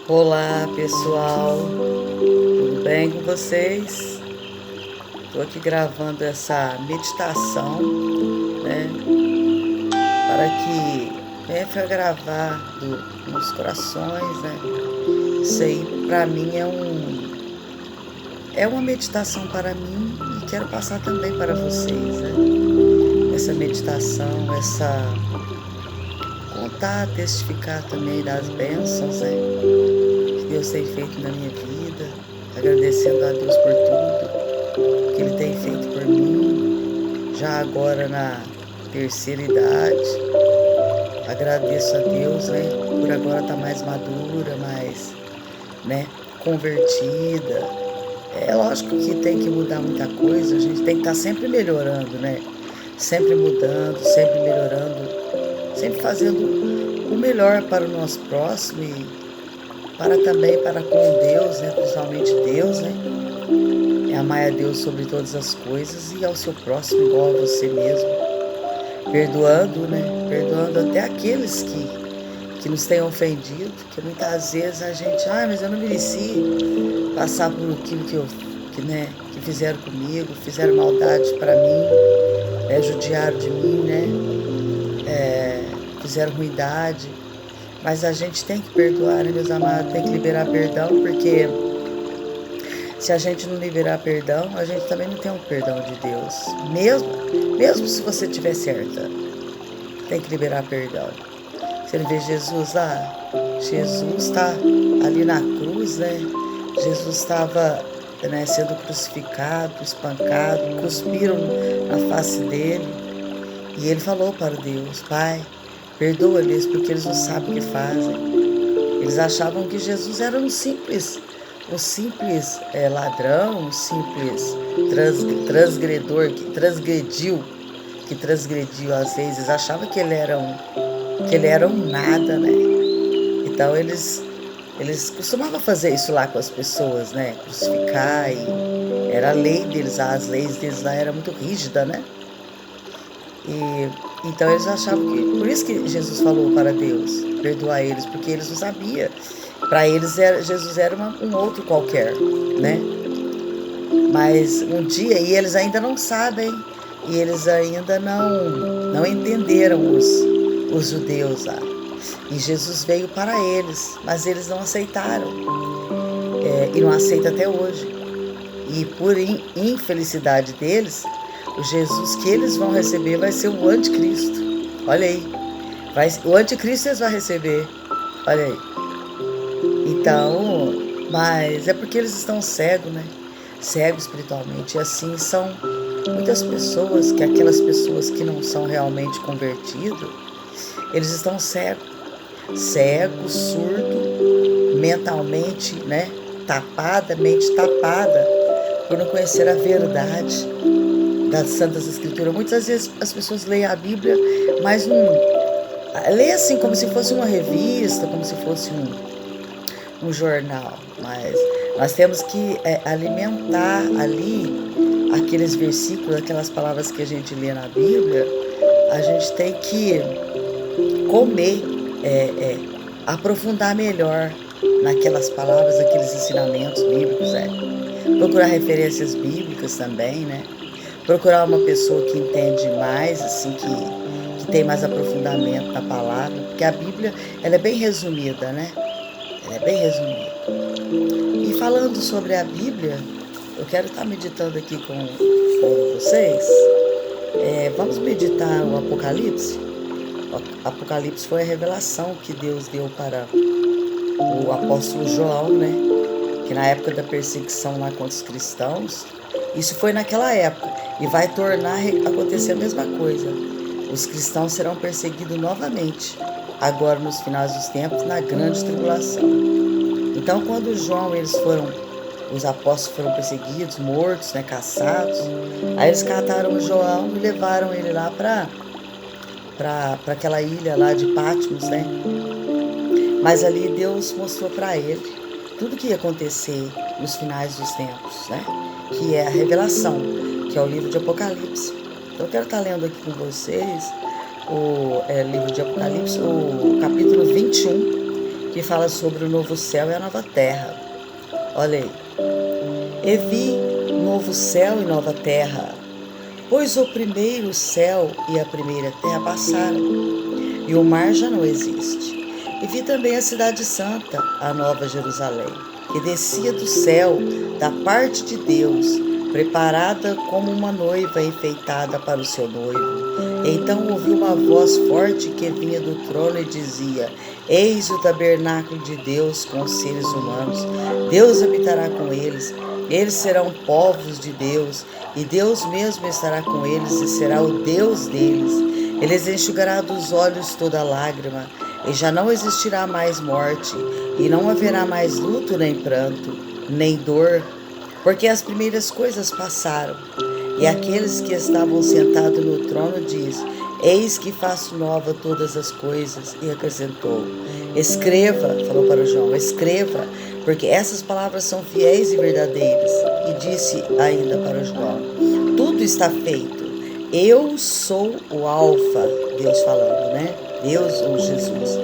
Olá pessoal, tudo bem com vocês? Estou aqui gravando essa meditação, né? Para que venha a gravar nos corações, né? Isso aí para mim é uma meditação para mim e quero passar também para vocês, né? Essa meditação, contar, testificar também das bênçãos, né? Que Deus tem feito na minha vida, agradecendo a Deus por tudo que Ele tem feito por mim, já agora na terceira idade. Agradeço a Deus, né, por agora estar mais madura, mais, né, convertida. É lógico que tem que mudar muita coisa, a gente tem que estar sempre melhorando, né? Sempre mudando, sempre melhorando, sempre fazendo o melhor para o nosso próximo e para também para com Deus, né? Principalmente Deus, né? É amar a Deus sobre todas as coisas e ao seu próximo igual a você mesmo. Perdoando, né? Perdoando até aqueles que nos têm ofendido, que muitas vezes a gente, mas eu não mereci passar por aquilo que fizeram comigo, fizeram maldade para mim, né? Judiaram de mim, né? Fizeram ruindade. Mas a gente tem que perdoar, né, meus amados? Tem que liberar perdão, porque se a gente não liberar perdão, a gente também não tem um perdão de Deus. Mesmo se você estiver certa, tem que liberar perdão. Você não vê Jesus lá? Jesus está ali na cruz, né? Jesus estava, né, sendo crucificado, espancado, cuspiram na face dele. E ele falou para Deus: Pai, perdoa-lhes porque eles não sabem o que fazem. Eles achavam que Jesus era um simples ladrão, um simples transgredor, que transgrediu às vezes. Eles achavam que ele era um nada, né? Então eles costumavam fazer isso lá com as pessoas, né? Crucificar, e era a lei deles, as leis deles lá era muito rígida, né? E então eles achavam que, por isso que Jesus falou para Deus perdoar eles, porque eles não sabiam. Para eles Jesus era um outro qualquer, né? Mas um dia, e eles ainda não sabem, e eles ainda não entenderam os judeus lá. E Jesus veio para eles, mas eles não aceitaram, e não aceitam até hoje. E por infelicidade deles, o Jesus que eles vão receber vai ser o anticristo. Olha aí, o anticristo eles vão receber, olha aí. Então, mas é porque eles estão cegos, né? Cegos espiritualmente. E assim são muitas pessoas, que aquelas pessoas que não são realmente convertidas, eles estão cegos, surdo, mentalmente, né? Mente tapada, por não conhecer a verdade das Santas Escrituras. Muitas vezes as pessoas leem a Bíblia, mas não lê assim como se fosse uma revista, como se fosse um jornal, mas nós temos que alimentar ali aqueles versículos, aquelas palavras que a gente lê na Bíblia. A gente tem que comer, aprofundar melhor naquelas palavras, naqueles ensinamentos bíblicos, procurar referências bíblicas também, né? Procurar uma pessoa que entende mais, assim, que tem mais aprofundamento na palavra, porque a Bíblia, ela é bem resumida, né? Ela é bem resumida. E falando sobre a Bíblia, eu quero estar meditando aqui com vocês. Vamos meditar o Apocalipse? O Apocalipse foi a revelação que Deus deu para o apóstolo João, né? Que na época da perseguição lá contra os cristãos, isso foi naquela época, e vai tornar a acontecer a mesma coisa. Os cristãos serão perseguidos novamente, agora nos finais dos tempos, na grande tribulação. Então, quando os apóstolos foram perseguidos, mortos, né, caçados, aí eles cataram João e levaram ele lá para aquela ilha lá de Patmos, né? Mas ali Deus mostrou para ele tudo que ia acontecer nos finais dos tempos, né? Que é a revelação, que é o livro de Apocalipse. Então eu quero estar lendo aqui com vocês o livro de Apocalipse, o capítulo 21, que fala sobre o novo céu e a nova terra. Olha aí. E vi novo céu e nova terra, pois o primeiro céu e a primeira terra passaram, e o mar já não existe. E vi também a cidade santa, a nova Jerusalém, que descia do céu, da parte de Deus, preparada como uma noiva enfeitada para o seu noivo. Então ouvi uma voz forte que vinha do trono e dizia: Eis o tabernáculo de Deus com os seres humanos. Deus habitará com eles. Eles serão povos de Deus, e Deus mesmo estará com eles e será o Deus deles. Eles enxugará dos olhos toda lágrima, e já não existirá mais morte, e não haverá mais luto, nem pranto, nem dor, porque as primeiras coisas passaram. E aqueles que estavam sentados no trono diz: Eis que faço nova todas as coisas. E acrescentou: Escreva, falou para João, escreva, porque essas palavras são fiéis e verdadeiras. E disse ainda para João: Tudo está feito. Eu sou o Alfa, Deus falando, né? Deus ou Jesus.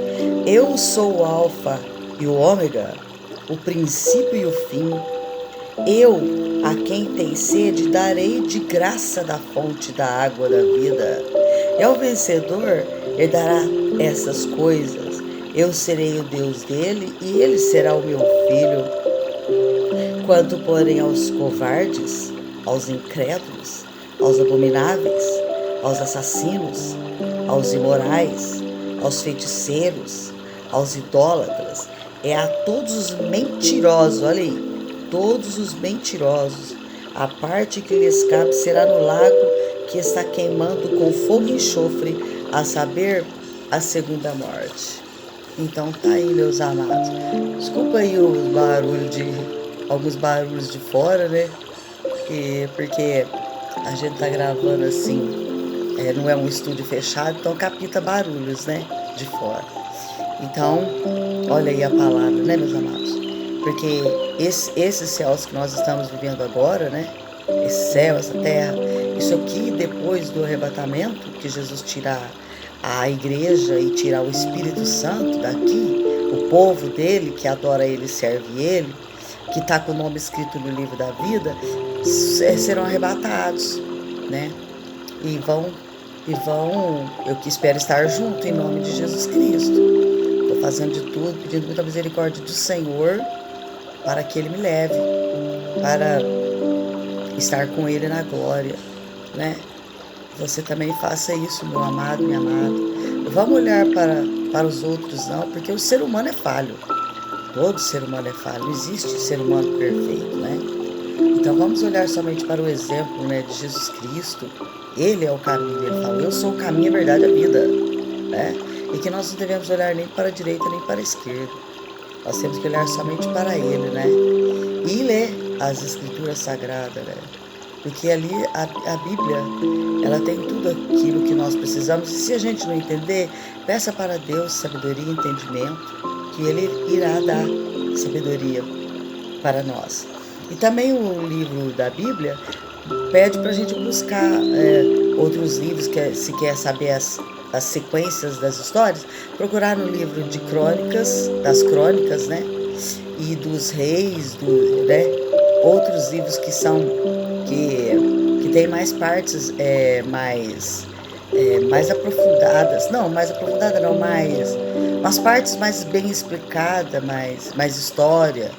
Eu sou o Alfa e o Ômega, o princípio e o fim. Eu, a quem tem sede, darei de graça da fonte da água da vida. E ao vencedor herdará essas coisas. Eu serei o Deus dele e ele será o meu filho. Quanto, porém, aos covardes, aos incrédulos, aos abomináveis, aos assassinos, aos imorais, aos feiticeiros, aos idólatras, a todos os mentirosos, olha aí, todos os mentirosos, a parte que lhes cabe será no lago que está queimando com fogo e enxofre, a saber, a segunda morte. Então tá aí, meus amados. Desculpa aí alguns barulhos de fora, né? Porque a gente tá gravando assim, não é um estúdio fechado, então capta barulhos, né? De fora. Então, olha aí a palavra, né, meus amados? Porque esses céus que nós estamos vivendo agora, né? Esse céu, essa terra, isso aqui depois do arrebatamento, que Jesus tirar a igreja e tirar o Espírito Santo daqui, o povo dele, que adora ele e serve ele, que está com o nome escrito no livro da vida, serão arrebatados, né? E vão, eu que espero estar junto em nome de Jesus Cristo. Estou fazendo de tudo, pedindo muita misericórdia do Senhor, para que Ele me leve, para estar com Ele na glória, né? Você também faça isso, meu amado, minha amada. Vamos olhar para os outros, não, porque o ser humano é falho. Todo ser humano é falho, não existe ser humano perfeito, né? Então vamos olhar somente para o exemplo, né, de Jesus Cristo. Ele é o caminho, ele falou: Eu sou o caminho, a verdade e a vida, né? E que nós não devemos olhar nem para a direita nem para a esquerda. Nós temos que olhar somente para Ele, né? E ler as Escrituras Sagradas, né? Porque ali a Bíblia, ela tem tudo aquilo que nós precisamos. E se a gente não entender, peça para Deus sabedoria e entendimento, que Ele irá dar sabedoria para nós. E também o livro da Bíblia pede para a gente buscar outros livros, se quer saber as sequências das histórias, procurar no livro de crônicas, das crônicas, né? E dos reis, né? Outros livros que são, que tem mais partes mais aprofundadas, umas partes mais bem explicadas, mais história,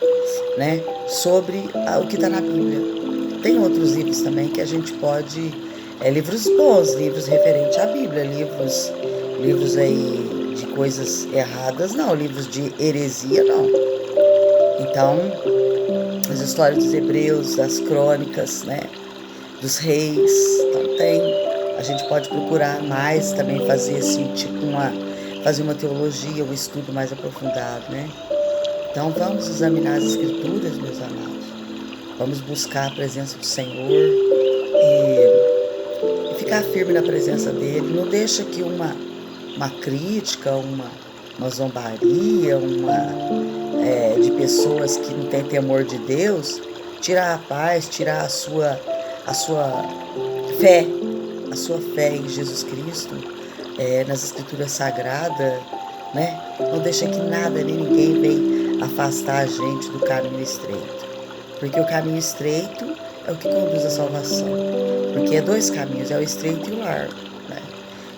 né? Sobre o que está na Bíblia. Tem outros livros também que a gente pode, livros bons, livros referentes à Bíblia, livros aí de coisas erradas, não, livros de heresia, não. Então, as histórias dos hebreus, das crônicas, né, dos reis, então a gente pode procurar mais, também fazer assim, fazer uma teologia, um estudo mais aprofundado, né. Então, vamos examinar as Escrituras, meus amados. Vamos buscar a presença do Senhor e ficar firme na presença dEle. Não deixa que uma crítica, uma zombaria, de pessoas que não têm temor de Deus, tirar a paz, tirar a sua fé em Jesus Cristo, nas Escrituras Sagradas, né? Não deixa que nada nem ninguém venha afastar a gente do caminho estreito. Porque o caminho estreito é o que conduz à salvação. Porque é dois caminhos, é o estreito e o largo, né?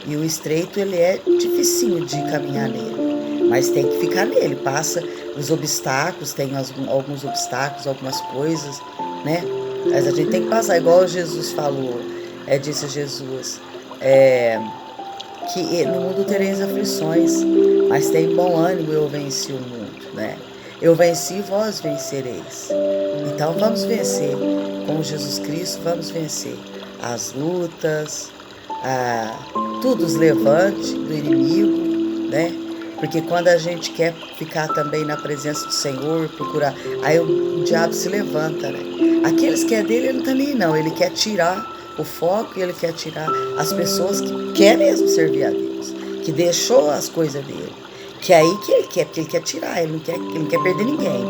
E o estreito, ele é dificinho de caminhar nele, mas tem que ficar nele. Passa os obstáculos, tem alguns obstáculos, algumas coisas, né? Mas a gente tem que passar, igual Jesus falou, disse Jesus, que no mundo tereis aflições, mas tem bom ânimo, eu venci o mundo, né? Eu venci, vós vencereis. Então vamos vencer, com Jesus Cristo vamos vencer as lutas, tudo os levantes do inimigo, né? Porque quando a gente quer ficar também na presença do Senhor, procurar, aí o diabo se levanta, né? Aqueles que é dele, ele não tá nem não, ele quer tirar o foco e ele quer tirar as pessoas que quer mesmo servir a Deus, que deixou as coisas dele, que é aí que ele quer, porque ele quer tirar, ele não quer perder ninguém.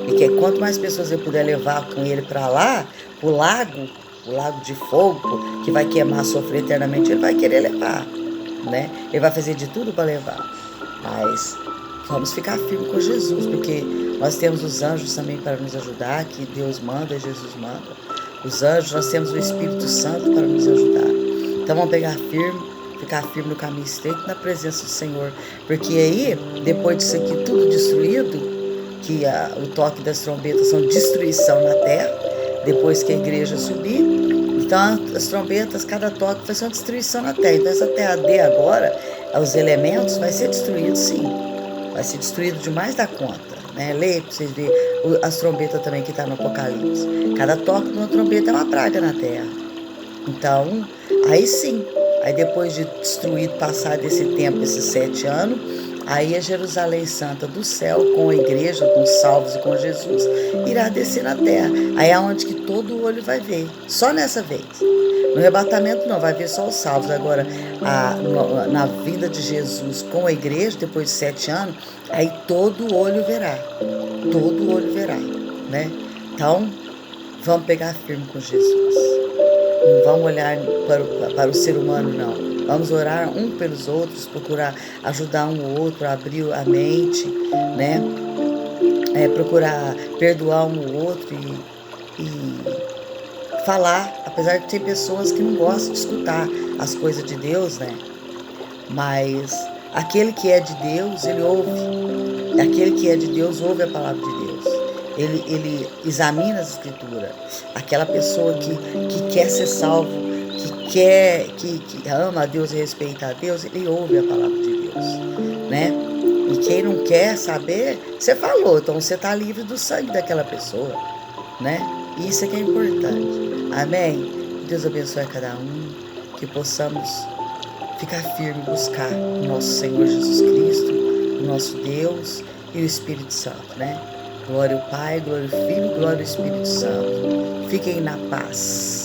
Ele quer quanto mais pessoas ele puder levar com ele para lá, o lago de fogo, que vai queimar, sofrer eternamente, ele vai querer levar, né? Ele vai fazer de tudo para levar. Mas vamos ficar firme com Jesus, porque nós temos os anjos também para nos ajudar, que Deus manda, Jesus manda. Os anjos, nós temos o Espírito Santo para nos ajudar. Então vamos pegar firme, ficar firme no caminho estreito, na presença do Senhor. Porque aí, depois disso aqui tudo destruído, que o toque das trombetas são destruição na terra, depois que a igreja subir, então as trombetas, cada toque vai ser uma destruição na terra. Então essa terra D agora, os elementos, vai ser destruído sim, vai ser destruído demais da conta, né? Leia para vocês verem as trombetas também que está no Apocalipse. Cada toque de uma trombeta é uma praga na terra. Então, aí sim, aí depois de destruído, passar desse tempo, esses 7 anos, aí a Jerusalém Santa do céu, com a igreja, com os salvos e com Jesus, irá descer na terra. Aí é onde que todo olho vai ver, só nessa vez. No arrebatamento não, vai ver só os salvos. Agora, na vinda de Jesus com a igreja, depois de 7 anos, aí todo olho verá, né? Então, vamos pegar firme com Jesus. Não vamos olhar para o ser humano, não. Vamos orar um pelos outros, procurar ajudar um ou outro, abrir a mente, né? Procurar perdoar um ou outro e falar, apesar de ter pessoas que não gostam de escutar as coisas de Deus, né? Mas aquele que é de Deus, ele ouve. Aquele que é de Deus ouve a palavra de Deus. Ele examina as escrituras. Aquela pessoa que quer ser salvo, que ama a Deus e respeita a Deus, ele ouve a palavra de Deus, né? E quem não quer saber, você falou, então você está livre do sangue daquela pessoa, né? Isso é que é importante. Amém? Deus abençoe a cada um, que possamos ficar firme, buscar o nosso Senhor Jesus Cristo, o nosso Deus e o Espírito Santo, né? Glória ao Pai, glória ao Filho, glória ao Espírito Santo. Fiquem na paz.